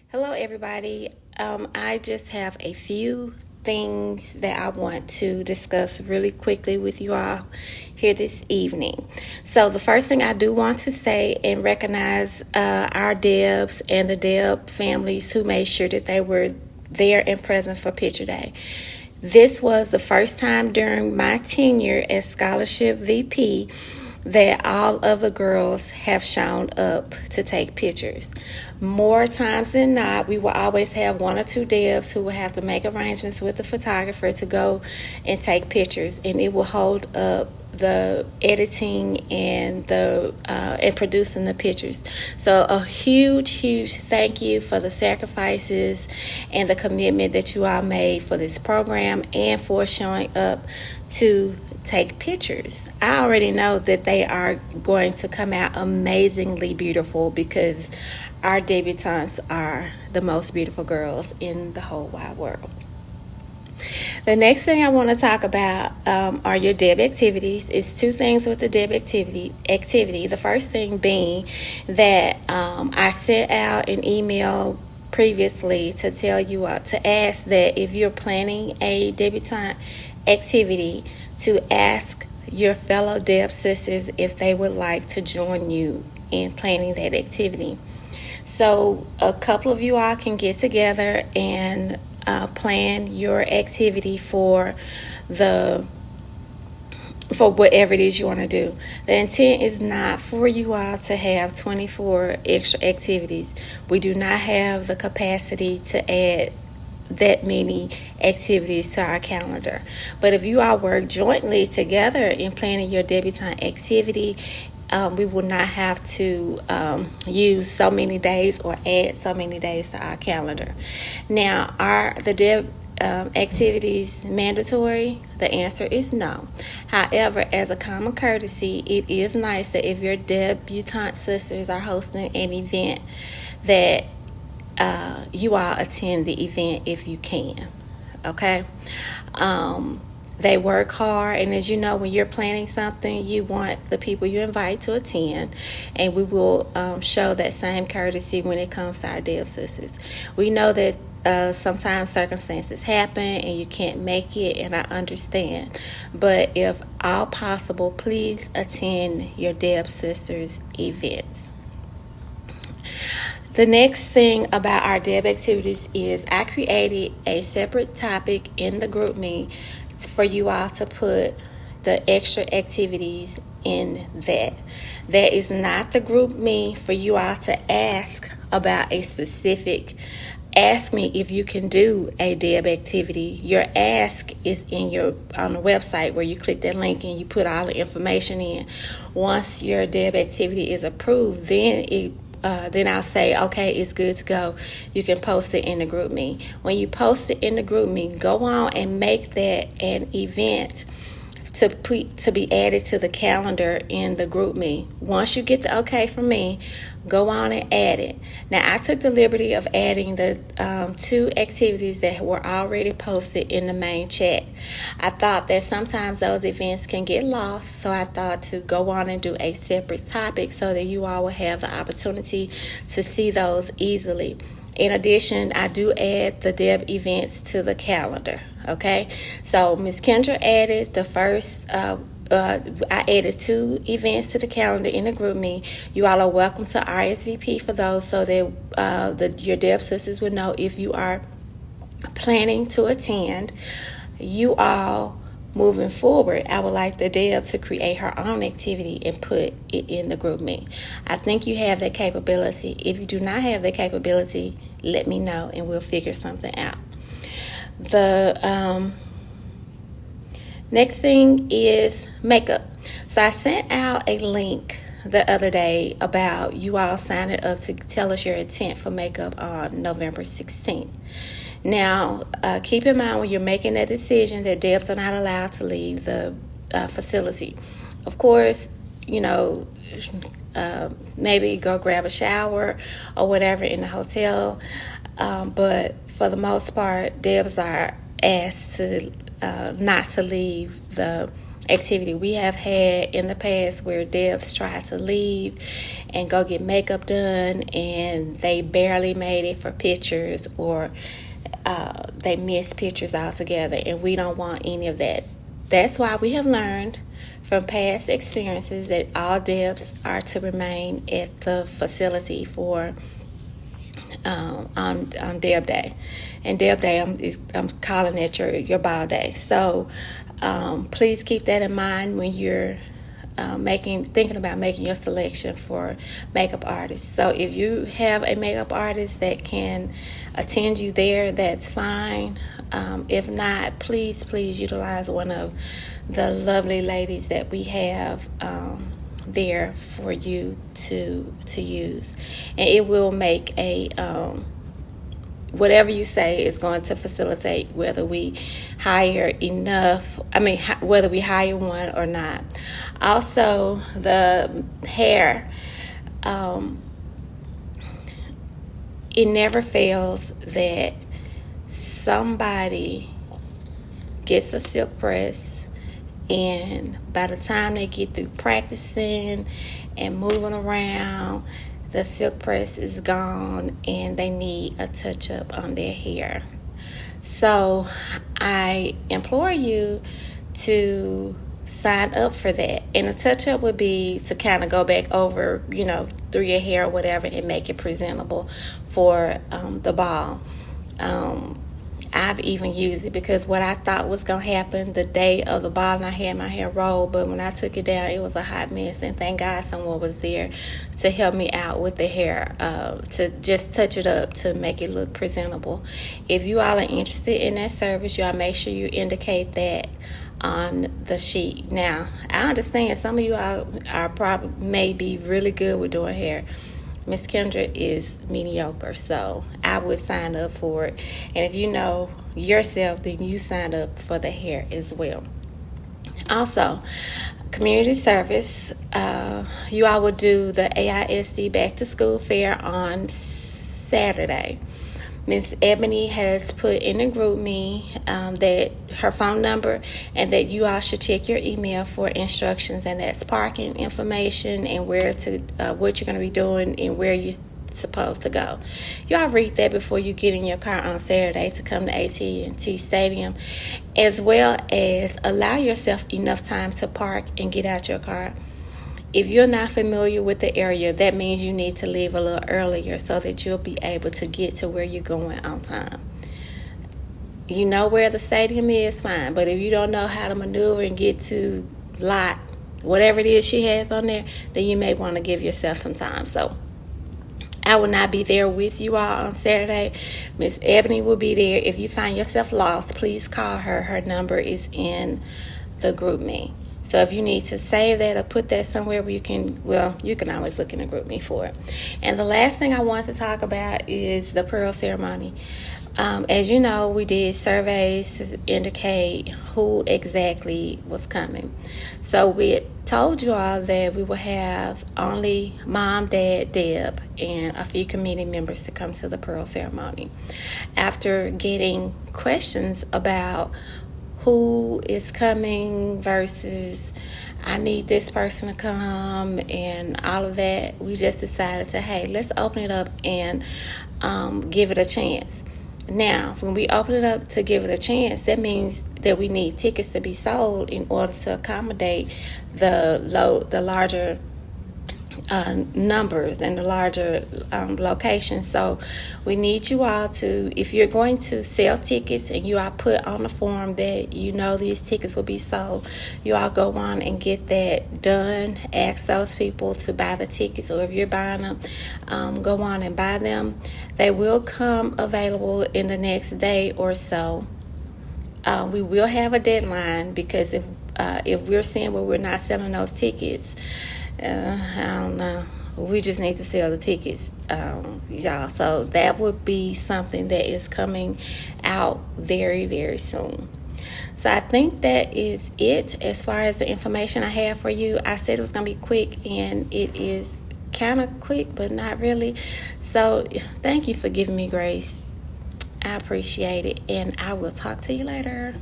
Hello, everybody. I just have a few things that I want to discuss really quickly with you all here this evening. So, the first thing I do want to say and recognize our Debs and the Deb families who made sure that they were there and present for Picture Day. This was the first time during my tenure as Scholarship VP that all of the girls have shown up to take pictures. More times than not, we will always have one or two Debs who will have to make arrangements with the photographer to go and take pictures, and it will hold up the editing and the and producing the pictures. So a huge thank you for the sacrifices and the commitment that you all made for this program and for showing up to take pictures. I already know that they are going to come out amazingly beautiful because our debutantes are the most beautiful girls in the whole wide world. The next thing I want to talk about are your Deb activities. It's two things with the Deb activity. The first thing being that I sent out an email previously to tell you to ask that if you're planning a debutante activity, to ask your fellow Deb sisters if they would like to join you in planning that activity. So a couple of you all can get together and plan your activity for whatever it is you want to do. The intent is not for you all to have 24 extra activities. We do not have the capacity to add that many activities to our calendar. But if you all work jointly together in planning your debutante activity, we will not have to use so many days or add so many days to our calendar. Now, are the Deb activities mandatory? The answer is no. However, as a common courtesy, it is nice that if your debutante sisters are hosting an event, that you all attend the event if you can. Okay? They work hard, and as you know, when you're planning something, you want the people you invite to attend, and we will show that same courtesy when it comes to our Deb sisters. We know that sometimes circumstances happen and you can't make it, and I understand, but if all possible, please attend your Deb sisters events. The next thing about our Deb activities is I created a separate topic in the GroupMe for you all to put the extra activities in that. That is not the GroupMe for you all to ask about a specific. Ask me if you can do a Deb activity. Your ask is on the website where you click that link and you put all the information in. Once your Deb activity is approved, then I'll say, okay, it's good to go. You can post it in the GroupMe. When you post it in the GroupMe, go on and make that an event to be added to the calendar in the GroupMe. Once you get the okay from me, go on and add it. Now, I took the liberty of adding the two activities that were already posted in the main chat. I thought that sometimes those events can get lost, so I thought to go on and do a separate topic so that you all will have the opportunity to see those easily. In addition, I do add the Deb events to the calendar. Okay, so Miss Kendra added the first. I added two events to the calendar in the GroupMe. You all are welcome to RSVP for those, so that your Deb sisters would know if you are planning to attend. You all, moving forward, I would like the Deb to create her own activity and put it in the GroupMe. I think you have that capability. If you do not have that capability, let me know and we'll figure something out. The next thing is makeup. So I sent out a link the other day about you all signing up to tell us your intent for makeup on November 16th. Now, keep in mind when you're making that decision that Debs are not allowed to leave the facility. Of course, maybe go grab a shower or whatever in the hotel. But for the most part, Debs are asked to not to leave the activity. We have had in the past where Debs tried to leave and go get makeup done, and they barely made it for pictures, or they missed pictures altogether, and we don't want any of that. That's why we have learned from past experiences that all Debs are to remain at the facility for on Deb Day. And Deb Day, I'm calling it your ball day. So please keep that in mind when you're thinking about making your selection for makeup artists. So if you have a makeup artist that can attend you there, that's fine. If not, please utilize one of the lovely ladies that we have there for you to use, and it will make a whatever you say is going to facilitate whether we hire whether we hire one or not. Also, the hair, it never fails that somebody gets a silk press, and by the time they get through practicing and moving around, the silk press is gone and they need a touch-up on their hair. So I implore you to sign up for that. And a touch-up would be to kind of go back over, through your hair or whatever, and make it presentable for the ball. I've even used it because what I thought was going to happen the day of the ball, and I had my hair rolled, but when I took it down, it was a hot mess, and thank God someone was there to help me out with the hair, to just touch it up to make it look presentable. If you all are interested in that service, y'all make sure you indicate that on the sheet. Now, I understand some of you are probably may be really good with doing hair. Miss Kendra is mediocre, so I would sign up for it. And if you know yourself, then you sign up for the hair as well. Also, community service. You all will do the AISD Back to School Fair on Saturday. Miss Ebony has put in a group me that her phone number, and that you all should check your email for instructions, and that's parking information and where to what you're going to be doing and where you're supposed to go. You all read that before you get in your car on Saturday to come to AT&T Stadium, as well as allow yourself enough time to park and get out your car. If you're not familiar with the area, that means you need to leave a little earlier so that you'll be able to get to where you're going on time. You know where the stadium is, fine. But if you don't know how to maneuver and get to lot, whatever it is she has on there, then you may want to give yourself some time. So I will not be there with you all on Saturday. Miss Ebony will be there. If you find yourself lost, please call her. Her number is in the group me. So if you need to save that or put that somewhere where you can always look in the group me for it. And the last thing I want to talk about is the pearl ceremony. As you know, we did surveys to indicate who exactly was coming. So we told you all that we will have only Mom, Dad, Deb, and a few community members to come to the pearl ceremony. After getting questions about who is coming versus I need this person to come and all of that, we just decided let's open it up and give it a chance. Now, when we open it up to give it a chance, that means that we need tickets to be sold in order to accommodate the larger numbers and the larger locations. So we need you all to, if you're going to sell tickets and you all put on the form that you know these tickets will be sold, you all go on and get that done. Ask those people to buy the tickets, or if you're buying them, go on and buy them. They will come available in the next day or so. We will have a deadline, because if we're seeing where we're not selling those tickets, I don't know. We just need to sell the tickets, y'all. So that would be something that is coming out very, very soon. So I think that is it as far as the information I have for you. I said it was going to be quick, and it is kind of quick, but not really. So thank you for giving me grace. I appreciate it, and I will talk to you later.